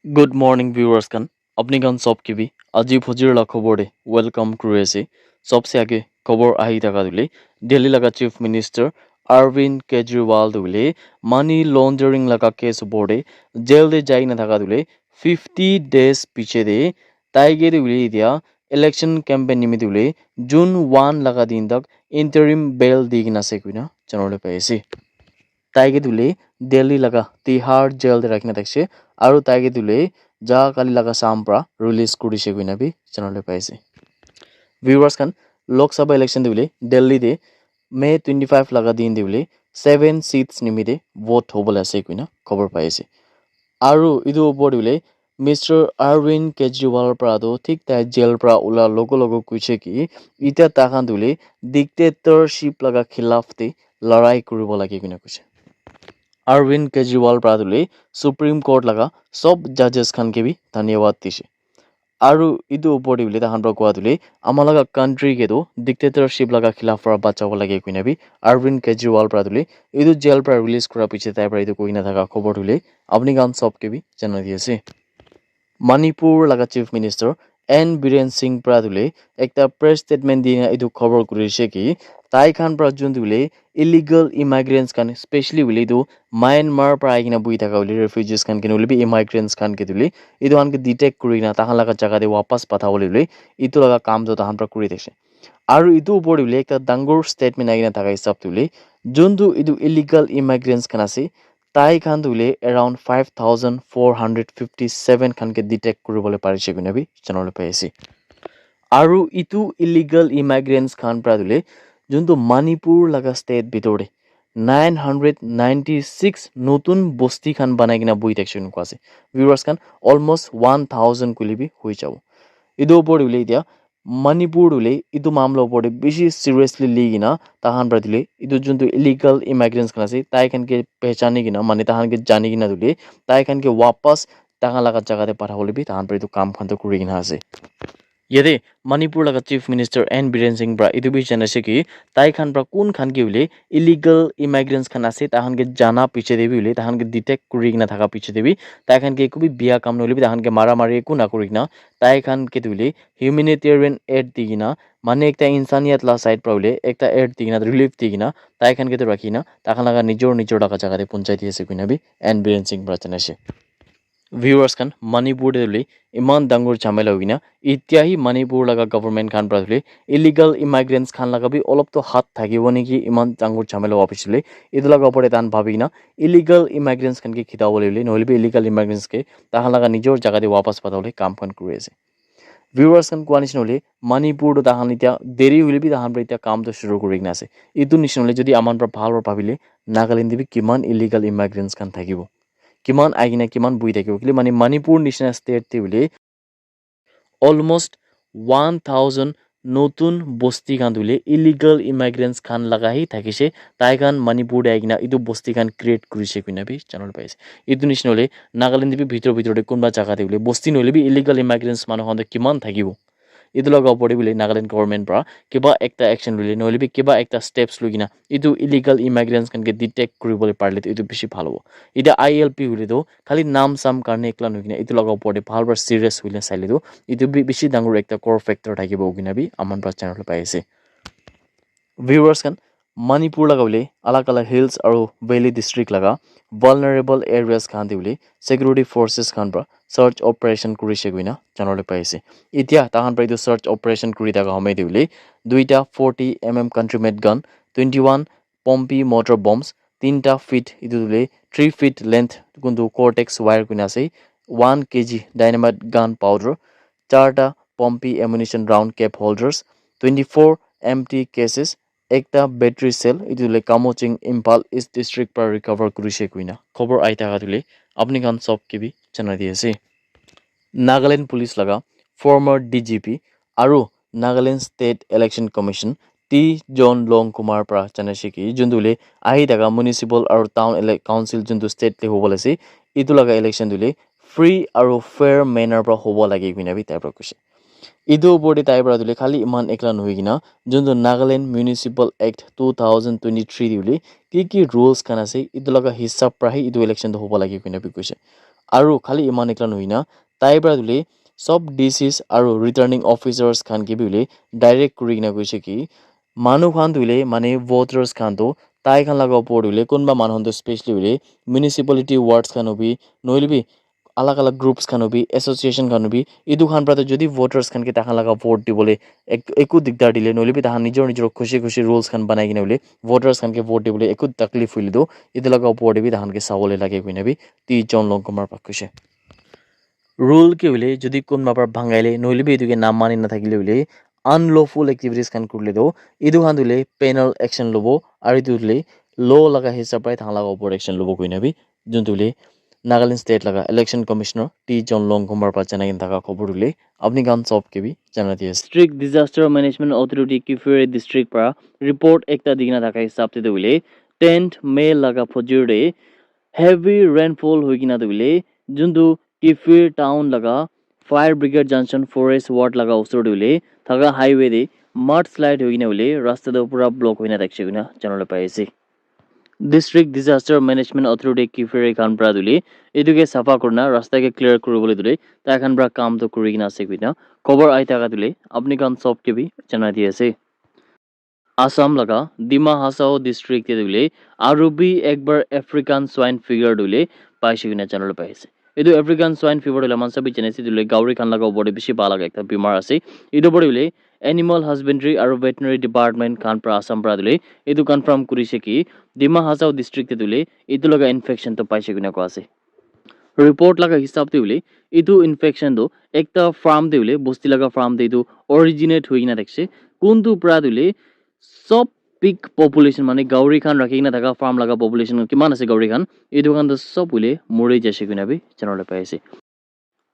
Good morning viewers kan अपनी गान सब की भी अजीब फजीर ला खबर दे वेलकम करे से सबसे आगे खबर आही थाका दुले दिल्ली लगा चीफ मिनिस्टर अरविंद केजरीवाल दुले मनी लॉन्ड्रिंग लगा केस बोर्डे जेल दे जाई ना थाका दुले 50 days पीछे दे ताइगे दुले दिया इलेक्शन कैंपेन निमि दुले जून 1 लगा दिन तक इंटरिम बेल दिगिना से कुना चनोले पैसे ताइगे दुले दिल्ली लगा तिहाड़ जेल दे रखना तकसे আৰু তাইকে দুলে যা কালি লাগা সামপ্রা রিলিজ করিছে কইনা বি চ্যানেলে পাইছে ভিউয়ার্স খান লোকসভা ইলেকশন দিলে দিল্লিতে মে 25 লাগা দিন দিলে 7 সিটস নিমিতে ভোট হবলে আছে কইনা খবর পাইছে আৰু ইদু ওপৰ দিলে মিস্টাৰ অৰবিন্দ কেজৰিওয়ালৰ পৰাটো ঠিক তাই জেল পৰা ওলা লগো কৈছে কি ইটা তাহান দুলে ডিক্টেটৰশিপ লাগা খিলাফতে লড়াই কৰিব লাগে কইনা কৈছে अरविंद केजरीवाल प्रादुले सुप्रीम कोर्ट लगा सब जजेस खान के भी धन्यवाद दिसे आरु इदु ऊपर दिले तहान पर कोआ दुले आमालागा कंट्री के तो डिक्टेटरशिप लगा खिलाफ पर बचाव लगे कोइना भी अरविंद केजरीवाल प्रादुले इदु जेल पर रिलीज करा पीछे ताइ पर इदु कोइना थाका खबर दुले अपनी गान सब के भी जाना दिएसे मणिपुर लगा chief minister N Biren Singh प्रादुले एकटा प्रेस स्टेटमेंट दिना इदु खबर करिसे कि ताइ खान पर जुन दुले इलीगल इमाइग्रेंट्स खान स्पेशली उले दो म्यांमार पर आइना बुइ थाका उले रेफ्युजीज खान के उले इमाइग्रेंट्स खान के दुले इदु आनके डिटेक्ट करिना ताहान लगा जगह दे वापस पठावले उले इतु लगा काम जो ताहान पर करि देसे आरु इतु उपर उले एकटा डांगोर स्टेटमेंट आइना थाका हिसाब तुले जुनदु इदु इलीगल इमाइग्रेंट्स खान आसे ताइ खान दुले अराउंड 5457 खान के डिटेक्ट करिबले पारिसे गुना बि चनले पाइसे आरु इतु इलीगल इमाइग्रेंट्स खान पर दुले जुनतो मणिपुर लगा स्टेट भितरे 996 नतुन बस्ती खान बनाइ किना बुइ देखछन कोसे व्यूअर्स खान अलमोस्ट 1000 कुलिबी होइ जाओ इदो ऊपर उले दिया मणिपुर उले इदो मामला ऊपर बेसी सीरियसली लिगिना ताहान प्रदिले इदो जुनतो इलीगल इमाइग्रेंट्स खान से ताइ खान के पहचानी किना माने ताहान के जानी किना दुले ताइ खान के वापस ताहान लगा जगह दे पठावले भी ताहान पर इदो काम खान तो कुरि किना आसे यदि मणिपुर लगा chief minister N Biren Singh ब्रा इदु बिच जाने से कि ताइ खान ब्रा कोन खान के उले इलीगल इमाइग्रेंट्स खान आसे ताहान के जाना पीछे देबी उले ताहान के डिटेक्ट करिना थाका पीछे देबी ताइ खान के कुबी बिया काम नले ताहान के मारा मारी को ना करिना ताइ खान के दुले ह्यूमैनिटेरियन एड दिगिना माने एकटा इंसानियत ला साइड प्रउले एकटा एड दिगिना रिलीफ दिगिना ताइ खान के तो रखिना ताखान लगा निजोर लगा जगह दे पंचायत दिसे कुना बि एन बीरेन सिंह ब्रा जाने से viewers kan manipur dele iman dangur chamela hoina ityahi manipur laga government khan pradule illegal immigrants khan laga bi olop to hat thakibo neki iman dangur chamela officially idulaga opore tan bhabina illegal immigrants khan ke khidawole le nohole bi illegal immigrants ke tahan laga nijor jaga de wapas patawle kam khan kuri ase viewers kan kwanish nole manipur do tahan itya deri hole bi tahan itya kam to shuru kuri na ase idu nishnole jodi aman par bhal bhabile nagaland bi kiman illegal immigrants khan thakibo কিমান আইনা কিমান বুই থাকিব কি মানে মণিপুৰ নিচিনা state তে almost 1000 নতুন বস্তি খান দুলে ইলিগাল ইমাইগ্রেন্টস খান লাগাহি থাকিছে তাই খান মণিপুৰ আইনা ইদু বস্তি খান ক্ৰিয়েট কৰিছে কিনা বি চ্যানেল পাইছে ইদু নিচিনলে নাগালেণ্ড বি ভিতৰতে কোনবা জায়গা দিলে বস্তি নলে বি ইলিগাল ইমাইগ্রেন্টস মানুহ কিমান থাকিব इदु लगा पड़े बोले नागालैंड गवर्नमेंट पर किबा एकटा एक्शन लले नहले बि किबा एकटा स्टेप्स लगिना इदु इलीगल इमाइग्रेंट्स कन के डिटेक्ट करिबोले पारले इदु बेसी भालो हो इदा आईएलपी हुले दो खाली नाम साम करने एकला नगिना इदु लगा पड़े भालबर सीरियस हुले साइले दो इदु बेसी डांगर एकटा कोर फैक्टर थाकिबो गिना बि आमान पर चैनल पाइसे viewers kan मणिपुर लगाउले अलग अलग हिल्स और वैली डिस्ट्रिक्ट लगा vulnerable areas खान दिउले security forces खान पर सर्च ऑपरेशन करिसे गइना जानले पाइसे इतिया ताहान पर इदु सर्च ऑपरेशन करि दागा हमे दिउले दुईटा 40 mm country made gun 21 pompi motor bombs 3टा feet इदुले 3 feet length गुंदु cortex wire गुना से 1 kg dynamite gun powder 4टा pompi ammunition round cap holders 24 empty cases एकटा बैटरी सेल इदुले कामोचिंग इम्फाल इस डिस्ट्रिक्ट पर रिकवर करिसे कुइना खबर आइ थाका दुले अपनी गान सब के भी जाना दिएसे नागालैंड पुलिस लगा फॉर्मर डीजीपी आरो Nagaland state election commission T John Longkumer पर जाने कि जुनदुले आइ थाका म्युनिसिपल और टाउन काउंसिल जुनदु स्टेट ले होबले से इदु लगा इलेक्शन दुले फ्री और फेयर मैनर पर होबो लागि कुइना बि ताइपर कसे इदो बोर्डे ताइबरा दुले खाली इमान एकला नहोइगिना जुन नागालैंड म्युनिसिपल एक्ट 2023 दिउले की रूल्स खाना से इदो लगा हिसाब प्राही इदो इलेक्शन तो होबो लागि किन बि कइसे আৰু খালি ইমান একলা নহয় না তাইৰ পৰা তুলি সব ডিসিস আৰু ৰিটাৰ্নিং অফিচাৰ্স খান কি বিলে ডাইৰেক্ট কৰি কিনা কৈছে কি মানুহ খান তুলে মানে ভোটাৰ্স খান তো তাই খান লগা পড়লে কোনবা মানুহ তো স্পেশালি হলে মিউনিসিপালিটি ওয়ার্ডস খান হবি নইলবি अलग अलग ग्रुप्स खान भी एसोसिएशन खान भी इदु खान पर जदि वोटर्स खान के ताहां लगा वोट दिबले एकु दिगदार दिले नले भी ताहां निजर निजर खुशी खुशी रूल्स खान बनाइ किने बोले वोटर्स खान के वोट दिबले एकु तकलीफ हुइल दो इदु लगा वोट भी ताहां के सावले लागे कुइने भी ती जन लोग कुमार पक्कुसे रूल के बोले जदि कोन मापर भांगाइले नले भी इदु के नाम मानि न থাকিলে बोले अनलॉफुल एक्टिविटीज खान करले दो इदु खान दुले पेनल एक्शन लबो आरो इदु दुले लॉ लगा हिसाब पाइ ताहां लगा ऊपर एक्शन लबो कुइने भी जुन दुले नागालैंड स्टेट लगा इलेक्शन कमिश्नर टी जन लोंग कुमार पर चनागिन तका खबर उले अपनी गान सॉप के भी चना दिए डिस्ट्रिक्ट डिजास्टर मैनेजमेंट अथॉरिटी की फिर डिस्ट्रिक्ट पर रिपोर्ट एकता दिगना तका हिसाब ते उले 10th मे लगा फजुरे हेवी रेनफॉल होइगिना उले जुंदु की फिर टाउन लगा fire brigade junction forest ward लगा उसर उले थगा हाईवे दे मड स्लाइड होइगिना उले रास्ता दो पूरा ब्लॉक होइना देखछिना चनले पाइसे डिस्ट्रिक्ट डिजास्टर मैनेजमेंट अथॉरिटी की फिर खान प्रा दुले एदुके साफा करना रास्ता के क्लियर करबोले दुले ता खान प्रा काम तो करि किना से बिना खबर आइ थाका दुले अपनी कान सब के भी जना दिएसे आसाम लगा दिमा हासाओ डिस्ट्रिक्ट के दुले आरो भी एक बार अफ्रीकन स्वाइन फिगर दुले पाइसे किना channel पाइसे एदु African swine fibre Dhule मान सबै जनेसे दुले गाउरी खान लगा बडे बेसी बा लगा एकटा बीमार আছে इदु बडे दुले एनिमल हस्बेंड्री और वेटनरी डिपार्टमेंट खान प्रा आसाम प्रा दुले इदु कन्फर्म करिसे कि दिमा हासाओ डिस्ट्रिक्ट ते दुले इदु लगा इन्फेक्शन तो पाइसे किना को আছে रिपोर्ट लगा हिसाब ते दुले इदु इन्फेक्शन दो एकटा फार्म ते दुले बस्ती लगा फार्म ते इदु ओरिजिनेट होइना देखसे कोनदु प्रा दुले सब पिक पपुलेशन माने गाउरी खान राखिना थाका फार्म लगा पपुलेशन किमान আছে गाउरी खान इदु खान तो सब उले मरि जासे किना भी चनले पाइसे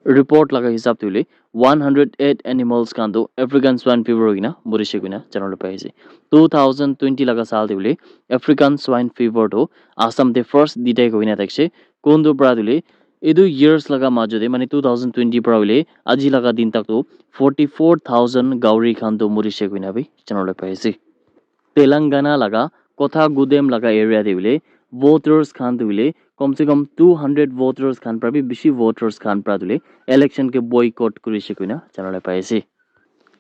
रिपोर्ट लगा हिसाब ते उले 108 एनिमल्स खान तो अफ्रीकन स्वाइन फीवर होगिना मरिसे किना चनले पाइसे 2020 लगा साल ते उले अफ्रीकन स्वाइन फीवर तो आसाम ते फर्स्ट दिटाइ होगिना देखसे कोनदो प्रा दुले इदु इयर्स लगा माजोदे माने 2020 प्रा उले आजि लगा दिन तक तो 44000 गाउरी खान तो मरिसे किना भी चनले पाइसे तेलंगाना लगा कोथा गुदेम लगा एरिया दे उले वोटर्स खान दुले कम से कम 200 वोटर्स खान पर भी बेसी वोटर्स खान पर दुले इलेक्शन के बॉयकॉट करिसे किना चनले पाइसे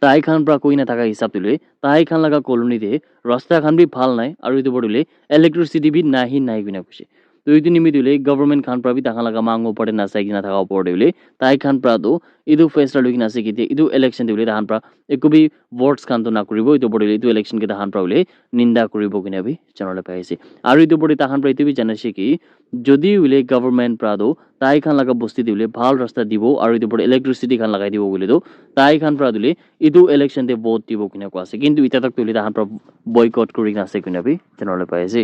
ताई खान प्रा कोइना थाका हिसाब तुले ताई खान लगा कॉलोनी दे रास्ता खान भी फाल नाय और इदु बडुले इलेक्ट्रिसिटी भी नाही नाय गुना कुसे तो इदु निमि दुले गवर्नमेंट खान प्रा भी ताका लगा मांगो पड़े ना साइकिना थाका पड़े ताई खान प्रा दो इदु फैसला लुकिना से किते इदु इलेक्शन दिले ताहान प्रा एको भी वोट्स खान तो ना करिबो इदु बडुले इदु इलेक्शन के ताहान प्रा उले निंदा करिबो किना भी चनले पाइसे और इदु बडि ताहान प्रा इतु भी जानेसे कि যদি উলে গভর্নমেন্ট প্রাদো তাই খান লাগা বস্তি দিলে ভাল রাস্তা দিব আর ইদু পরে ইলেকট্রিসিটি খান লাগাই দিব বলে দো তাই খান প্রাদুলে ইদু ইলেকশন দে ভোট দিব কিনা কো আছে কিন্তু ইতা তক তুলি তাহান প্রা বয়কট করি না আছে কিনা বি জেনারেল পাইছে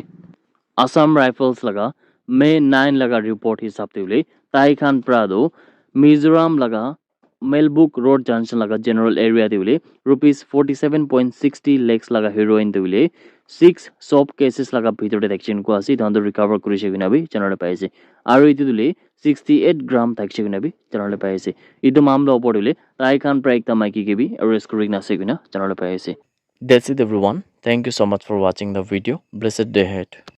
আসাম রাইফলস लगा मे 9 लगा रिपोर्ट हिसाब ते उले ताई खान प्रादो मिजोरम लगा मेलबुक रोड जंक्शन लगा जनरल एरिया ते उले ₹47.60 lakhs लगा हेरोइन ते उले 6 सब केसेस लगा ভিতরে দেখছেন কো আছে তখন রিকভার করিছে কিনা বি জানালে পাইছে আর ইতি দুলে 68 গ্রাম থাকছে কিনা বি জানালে পাইছে ইতো মামলা পড়লে তাই খান প্রায় একটা মাইকি কে বি অ্যারেস্ট করি না আছে কিনা জানালে পাইছে That's it everyone. Thank you so much for watching the video. Blessed day ahead.